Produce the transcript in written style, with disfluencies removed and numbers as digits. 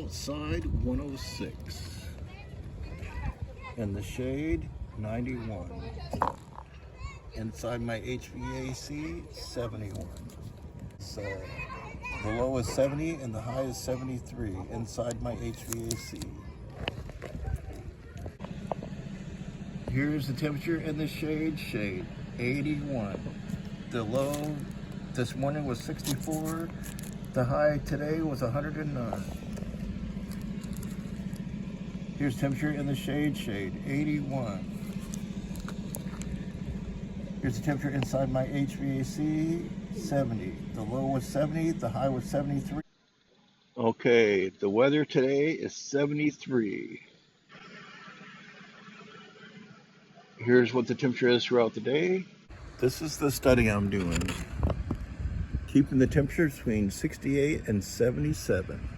Outside 106. In the shade 91. Inside my HVAC 71. So the low is 70 and the high is 73 inside my HVAC. Here's the temperature in the shade 81. The low this morning was 64. The high today was 109. Here's temperature in the shade 81. Here's the temperature inside my HVAC 70. The low was 70, the high was 73. Okay, the weather today is 73. Here's what the temperature is throughout the day. This is the study I'm doing. Keeping the temperature between 68 and 77.